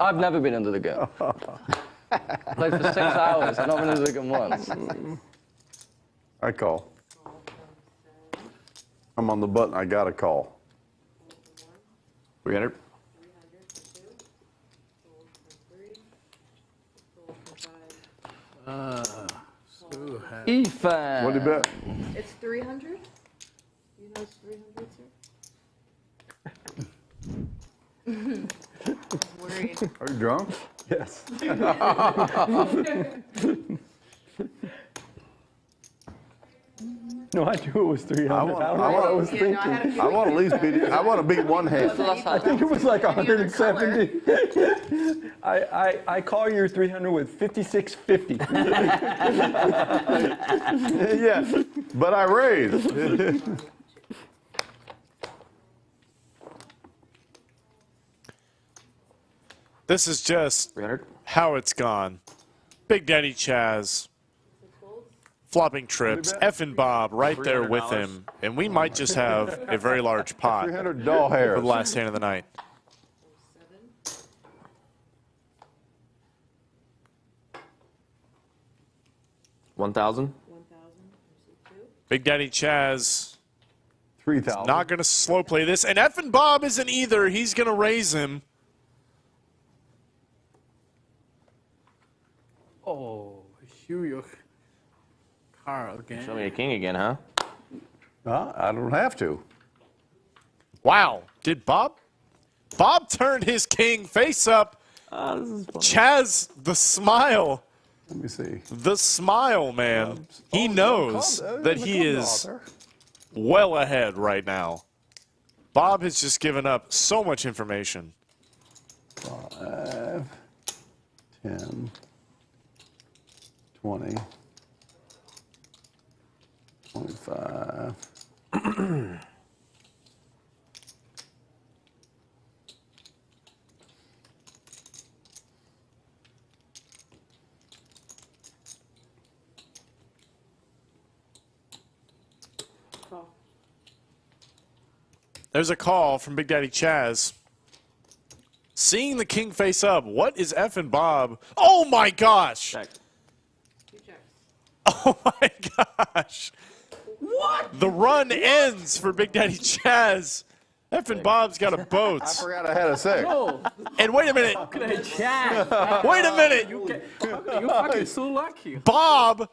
I've never been under the gun. Played for 6 hours. I've not been under the gun once. I call. I'm on the button. I got to call. 300. Ethan. What do you bet? It's 300. You know it's 300, sir? I'm worried. Are you drunk? Yes. No, I knew it was 300. I don't know what I was thinking. I want to at least beat it. I want to beat one hand. I think it was like 170. I call your 300 with 5650. Yeah, but I raised. This is just 300. how it's gone. Big Daddy Chaz. Flopping trips. Effing Bob right there with him. And we might just have a very large pot 300 doll hairs. for the last hand of the night. 1,000. Big Daddy Chaz 3,000. not going to slow play this. And Effing Bob isn't either. He's going to raise him. Oh, shoot your car again. Show me a king again, huh? I don't have to. Wow. Did Bob? Bob turned his king face up. This is fun. Chaz, the smile. Let me see. The smile, man. He knows that he is well ahead right now. Bob has just given up so much information. 5, 10, 20, 25. There's a call from Big Daddy Chaz. Seeing the king face up, what is Effing Bob? Oh my gosh! Check. Oh my gosh! What? The run ends for Big Daddy Chaz. Effing Bob's got a boat. I forgot I had a 6. And wait a minute. Chaz. Wait a minute. You fucking so lucky. Bob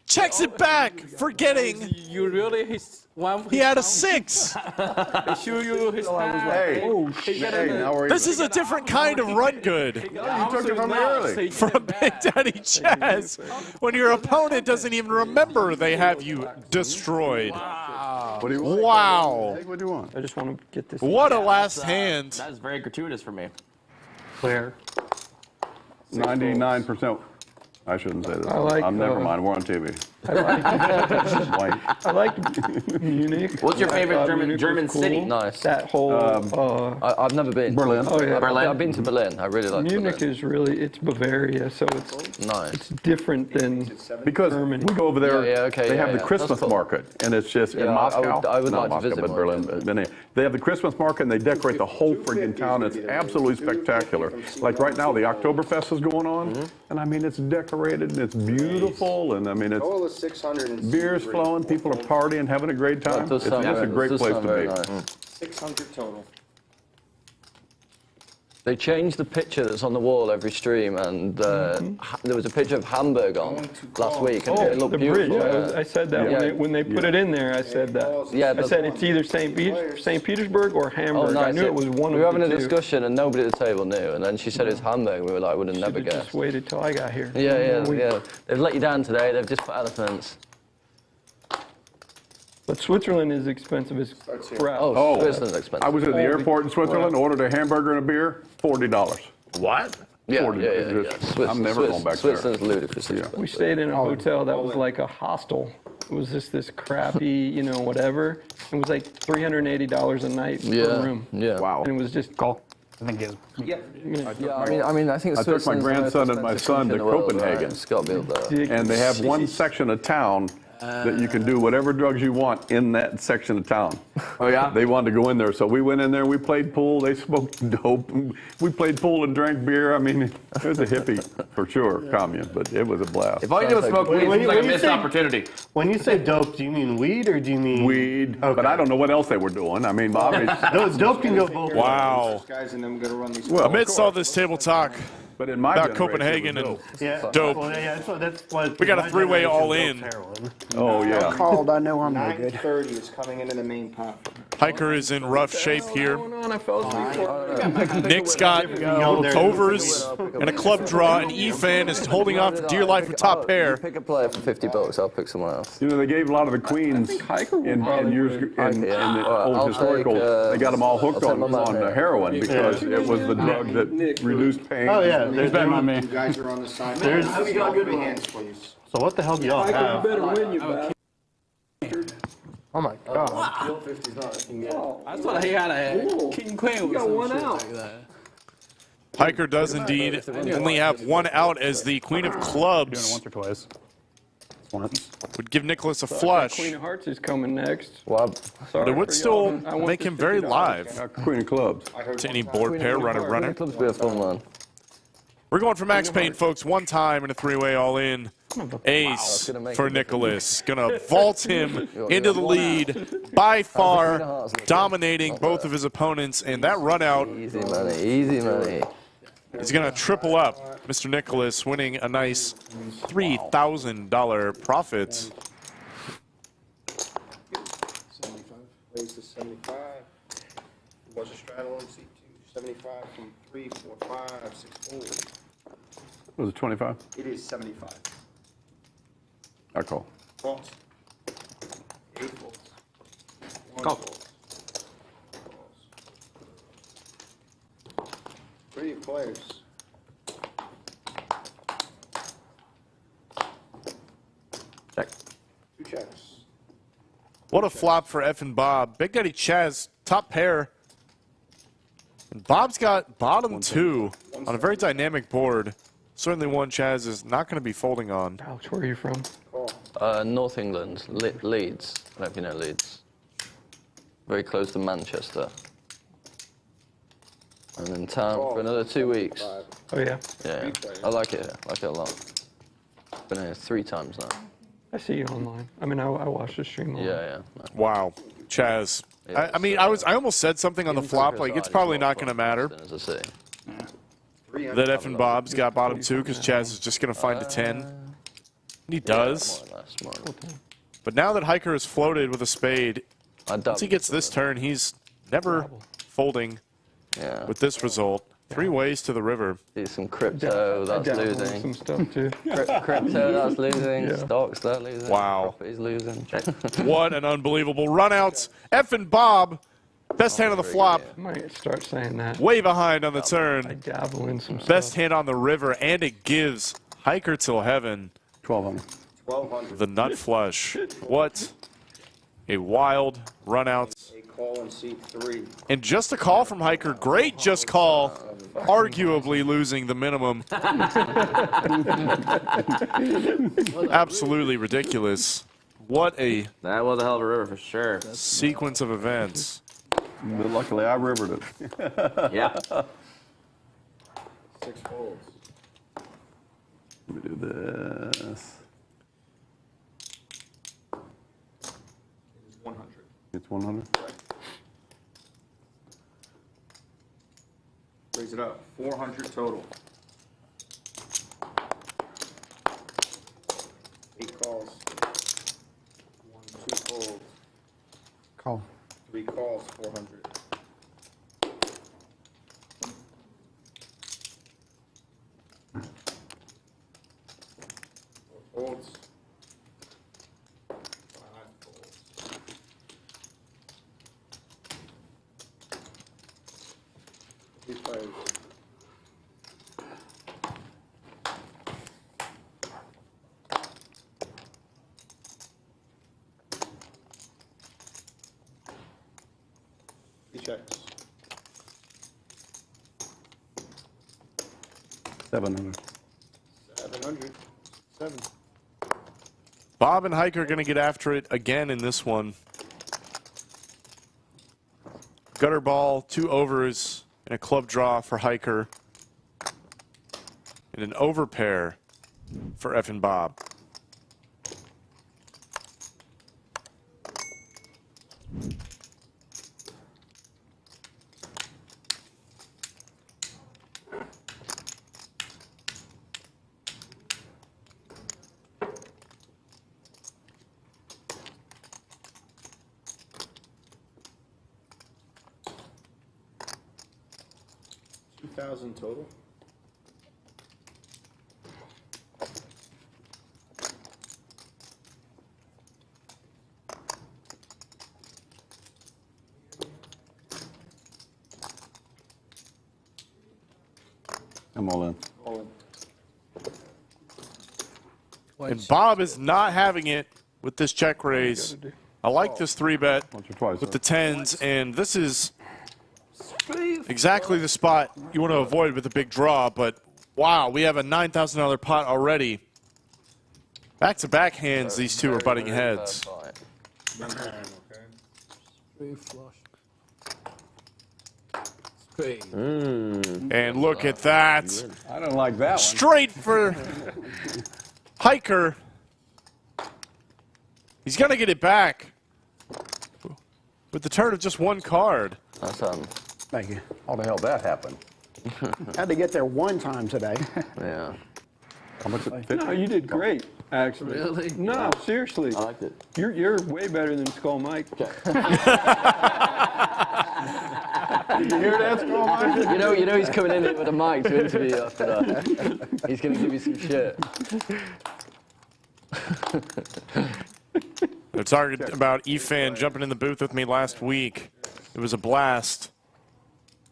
checks it back, forgetting You really his one. he had a 6. They show you his Hey, hey, now we're This is a different kind of run good You took it from me early. from Big Daddy Chaz when your opponent doesn't even remember they have you destroyed. What do you want? Wow. Take what do you want? I just want to get this. What a last hand. That is very gratuitous for me. Clear. 99%. I shouldn't say that. I like, never mind. We're on TV. White. I like Munich. What's your favorite I thought Munich German was cool. city? Nice. That whole I've never been. Berlin. oh yeah, Berlin. I've been to Berlin. I really like Munich Berlin. is really, it's Bavaria, so it's Nice. different than Because Germany. we go over there, Yeah, okay, they have the That's Christmas cool. market, and it's just in Yeah, Moscow. I would Not like to Moscow, visit but more. Berlin. But anyway, they have the Christmas market, and they decorate the whole friggin' town. It's absolutely spectacular. Like right now, the Oktoberfest is going on, and I mean, it's decorated, and it's beautiful, and I mean, it's Total is 600. beers flowing, people are partying, having a great time. That does It's sound just a very- great does place sound to very be. nice. 600 total. They change the picture that's on the wall every stream, and there was a picture of Hamburg on last week, and it looked the bridge. beautiful. I said that Yeah. when they put it in there. I said that. Yeah, I said it's either St. Petersburg or Hamburg. Oh, nice. I knew it was one We were of having the a two. discussion, and nobody at the table knew, and then she said it's Hamburg, and we were like, would have never Should've guessed. just waited till I got here. Yeah. They've let you down today. They've just put elephants. But Switzerland is expensive as crap. Oh, Switzerland's expensive. I was at the airport in Switzerland, ordered a hamburger and a beer, $40. What? yeah. $40. I'm never going back there. Switzerland's ludicrous. Yeah. We stayed in a hotel that was like a hostel. It was just this crappy, whatever. It was like $380 a night per room. Yeah. Wow. And it was just Call. I think it's. Yeah, I mean, I think I took my Switzerland's the most grandson and my expensive son country to in the world, right? Copenhagen. It's got to be up there. And they have one section of town that you can do whatever drugs you want in that section of town. Oh, yeah? They wanted to go in there, so we went in there, we played pool, they smoked dope, we played pool and drank beer. I mean, it was a hippie, for sure, commune, but it was a blast. If all you do is smoke weed, it's like a missed opportunity. When you say dope, do you mean weed or do you mean Weed, Okay. but I don't know what else they were doing. I mean, obviously, Dope can go both ways. Wow. Guys, and I'm gonna run these. Well, of Amidst all this table talk but in my about generation, Copenhagen it was and dope. Yeah, Dope. Well, yeah, that's what We got a my three-way generation all dope's in. heroin. Oh, yeah. Called, I know I'm no good. 9:30 is coming into the main pot. Hiker is in rough shape here. What's going on? I fell asleep for Nick's got overs and a club draw, and Efan is holding off for dear life with top pair. Pick a player for $50, I'll pick someone else. You know, they gave a lot of the queens in the I'll old historical, take, they got them all hooked I'll on take my man the here. heroin because it was the drug that reduced pain. Oh yeah, He's betting on me. You guys are on the side. There's- All three hands, please. So what the hell do y'all have? Oh my god. I thought he had a king queen with some shit like that. Hiker does indeed only have one out as the Queen of Doing it Clubs once or twice. Once. would give Nicholas a flush. Queen of Hearts is coming next. Well, Sorry But it would for still y'all. I want make this him very $50. live Queen of Clubs. to any board pair, runner. Clubs be a fun one. We're going for Max Payne, folks. One time in a three-way all-in. Ace for Nicholas. Gonna vault him into the lead, by far dominating both of his opponents, and that run out Easy money, easy money. is gonna triple up Mr. Nicholas, winning a nice $3,000 profit. 75. Raise to 75. Was a straddle on C2. 75 from 3, 4, 5, 6 folds. Was it 25? It is 75. I call. False. 8 folds. 1 Call. fold. False. 3 players. Check. 2 checks. What a flop for F and Bob. Big Daddy Chaz, top pair. And Bob's got bottom 2 on a very dynamic board. Certainly one Chaz is not going to be folding on. Alex, where are you from? Call. North England, Leeds. I don't know if you know Leeds. Very close to Manchester. And in town for another 2 weeks. 5. Oh yeah, Yeah, I like it here. I like it a lot. Been here 3 times now. I see you online. I mean, I watched the stream. Online. Yeah. Wow. Chaz. I mean, I almost said something on the flop, like it's probably not going to matter As I say. 300. that F and Bob's got bottom 2 because Chaz is just going to find a 10. And he does. More or less, more or less. But now that Hiker is floated with a spade, I doubt once he gets this turn, he's never folding Yeah. with this result. 3 ways to the river. See some crypto, that's Dabble in losing. some stuff too. Crypto, that's losing. Yeah. Stocks, that's losing. Wow. Properties losing. What an unbelievable run out. F and Bob, best hand on the flop, I might start saying that. way behind on the I turn. dabble in some Best stuff. hand on the river, and it gives Hiker till heaven 1,200. 1200. the nut flush. What a wild run out. A call in C3. And just a call from Hiker. Great just call. Arguably losing the minimum. Absolutely ridiculous. What a That was a hell of a river for sure. sequence of events. But luckily, I rivered it. Yeah. 6 folds. Let me do this. It is 100. It's 100. Raise it up. 400 total. 8 calls. 1, 2 folds. Call. 3 calls, 400. 4 folds. 5 folds. Three players. He checks. 700. 700. 7. Bob and Hiker are going to get after it again in this one. Gutter ball, 2 overs, and a club draw for Hiker. And an over pair for F and Bob. $2,000 total. I'm all in. All in. And Bob is not having it with this check raise. I like this 3-bet Once or twice. with the 10s, and this is exactly the spot you want to avoid with a big draw, but wow, we have a $9,000 pot already. Back-to-back hands, these two are butting heads. Three flush. Spade. And look at that. I don't like that one. Straight for Hiker. He's going to get it back with the turn of just 1 card. That's Thank you. How the hell that happened? Had to get there one time today. yeah. How much? 50? No, you did great, actually. Really? No, seriously. I liked it. You're way better than Skull Mike. Did you hear that, Skull Mike? You know he's coming in here with a mic to interview you after that. He's going to give you some shit. They're talking about Efan jumping in the booth with me last week. It was a blast.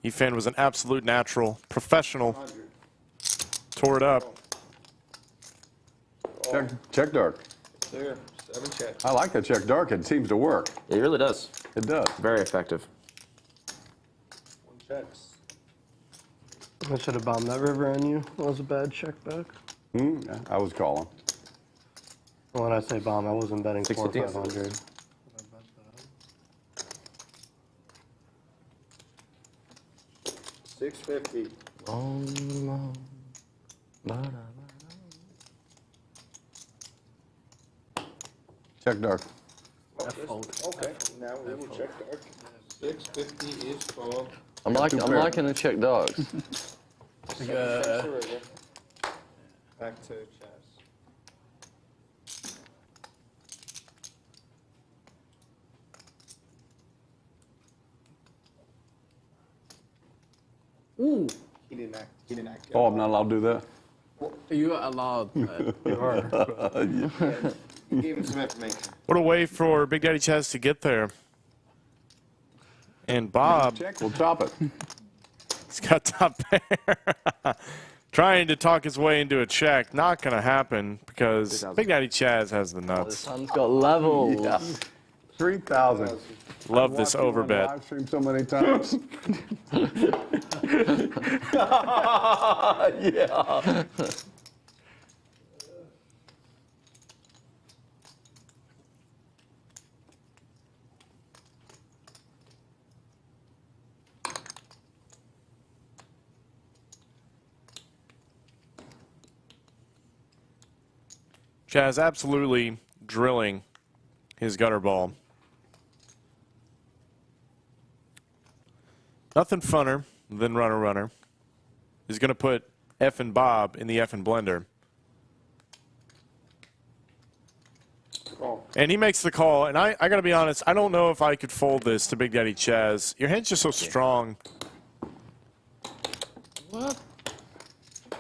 Efan was an absolute natural, professional. Tore it up. Check dark. There, 7 checks. I like that check dark. It seems to work. It really does. It does. Very effective. 1 checks. I should have bombed that river on you. That was a bad check back. I was calling. When I say bomb, I wasn't betting 4 or 650. 500. $650. Check dark. Okay, now we will check dark. 650 is called. I'm liking the check dogs. Back to Chaz. Ooh. He didn't act. Oh, I'm not allowed to do that? You are allowed. You are. He gave him some information. What a way for Big Daddy Chaz to get there. And Bob, Check, we'll chop it. he's got top pair. Trying to talk his way into a check. Not going to happen because Big Daddy Chaz has the This nuts. hand's got levels. Yeah. 3,000. Love this Watching over my bet. live stream so many times. yeah. Chaz absolutely drilling his gutter ball. Nothing funner than runner runner. He's going to put F and Bob in the F and blender. And he makes the call, and I got to be honest, I don't know if I could fold this to Big Daddy Chaz. Your hand's just so strong. What?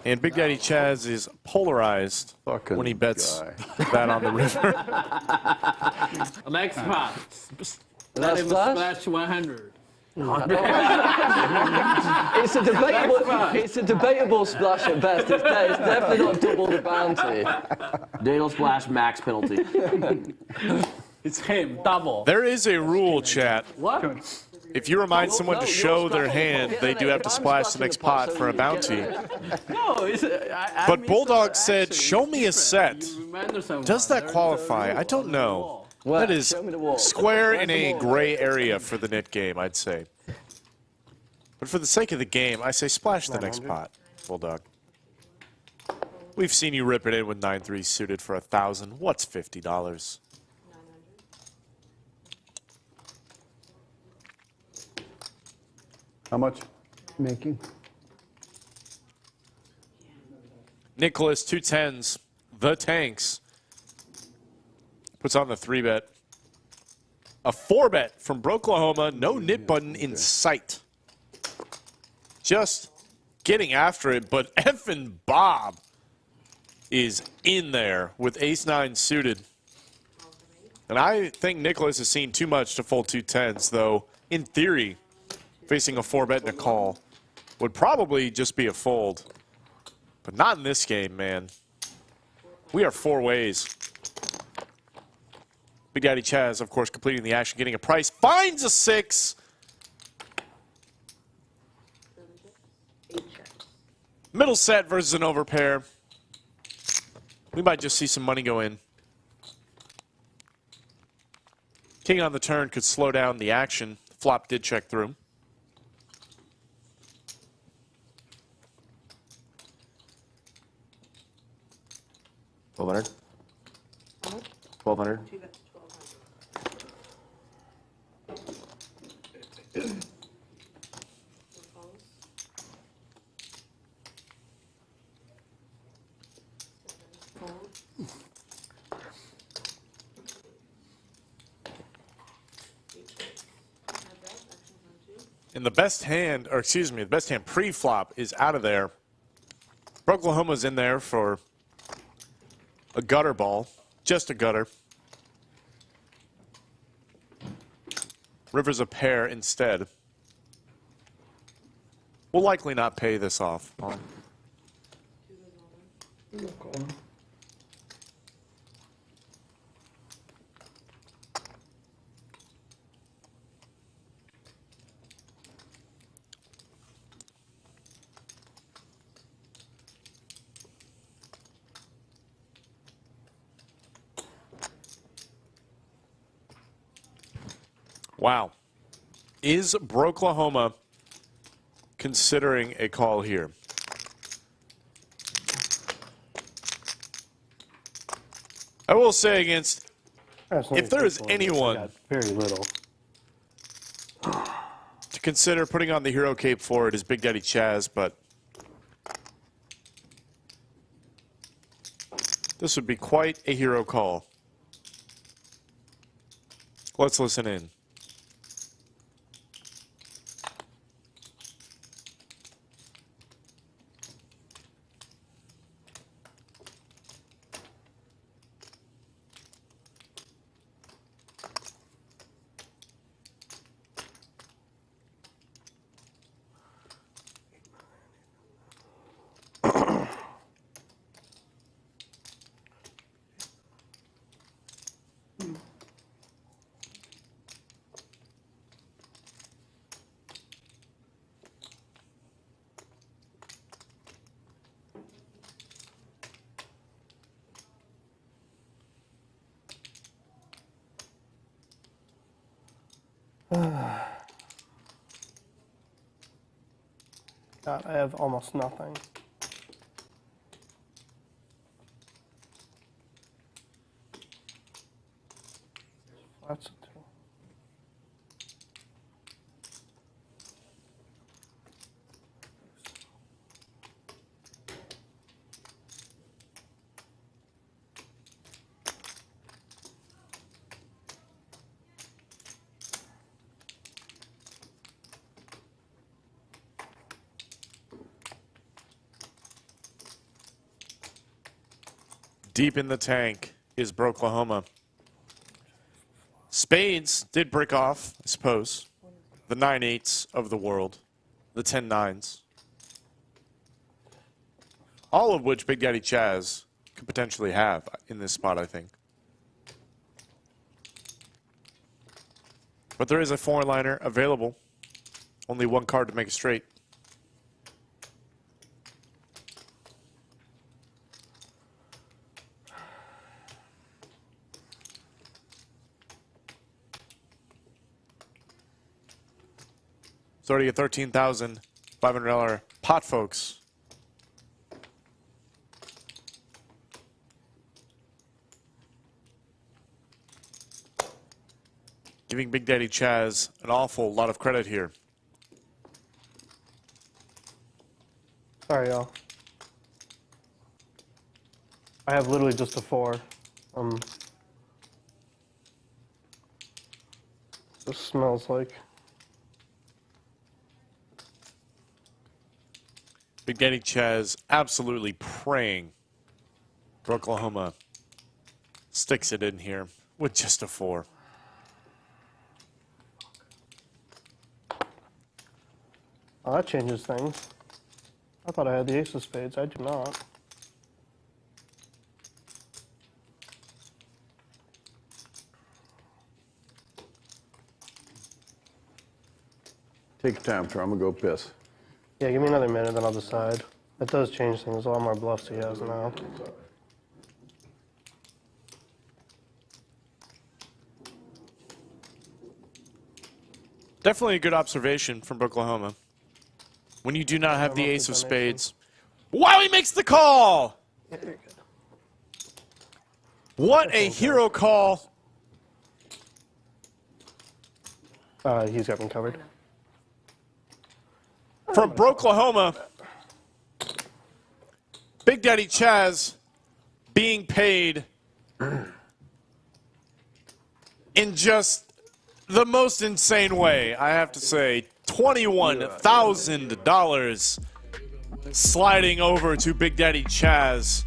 And Big Daddy Chaz is polarized Fucking when he bets guy. that on the river. Next spot. That's Splash 100. It's a debatable splash at best. It's definitely not double the bounty. Daniel Splash max penalty. It's him, double. There is a rule, chat. What? if you remind someone to show their hand, they do have to splash the next pot for a bounty. No, But Bulldog said, show me a set. Does that qualify? I don't know. That is square in a gray area for the net game, I'd say. But for the sake of the game, I say splash the next pot, Bulldog. We've seen you rip it in with 9-3 suited for 1,000. What's $50? How much? Making. Nicholas, 2 10s. The Tanks. Puts on the 3-bet. A 4-bet from Broklahoma. No nip button in sight. Just getting after it, but effing Bob is in there with ace-9 suited. And I think Nicholas has seen too much to fold 2 10s, though in theory, facing a 4-bet and a call would probably just be a fold. But not in this game, man. We are 4 ways. Big Daddy Chaz, of course, completing the action, getting a price, finds a 6. Middle set versus an overpair. We might just see some money go in. King on the turn could slow down the action. Flop did check through. $1,200. 1,200. And the best hand, or excuse me, the best hand pre-flop is out of there. Oklahoma's in there for a gutter ball, just a gutter. River's a pair instead. We'll likely not pay this off. Wow. Is Broklahoma considering a call here? I will say against, if there is anyone very little to consider putting on the hero cape for it is Big Daddy Chaz, but this would be quite a hero call. Let's listen in. God, I have almost nothing. That's a 2. Deep in the tank is Broklahoma. Spades did brick off, I suppose. The 9-8s of the world. The 10-9s. All of which Big Daddy Chaz could potentially have in this spot, I think. But there is a 4-liner available Only one card to make it straight. It's already a $13,500 pot, folks. Giving Big Daddy Chaz an awful lot of credit here. Sorry, y'all. I have literally just a 4. This smells like. Big Daddy Chaz absolutely praying for Oklahoma sticks it in here with just a 4. Oh, that changes things. I thought I had the ace of spades. I do not. Take your time, Troy. I'm going to go piss. Yeah, give me another minute, then I'll decide. It does change things. A lot more bluffs he has now. Definitely a good observation from Oklahoma. When you do not have the ace of spades. Wow, he makes the call! What a hero call. He's got me covered. From Oklahoma, Big Daddy Chaz being paid in just the most insane way, I have to say. $21,000 sliding over to Big Daddy Chaz.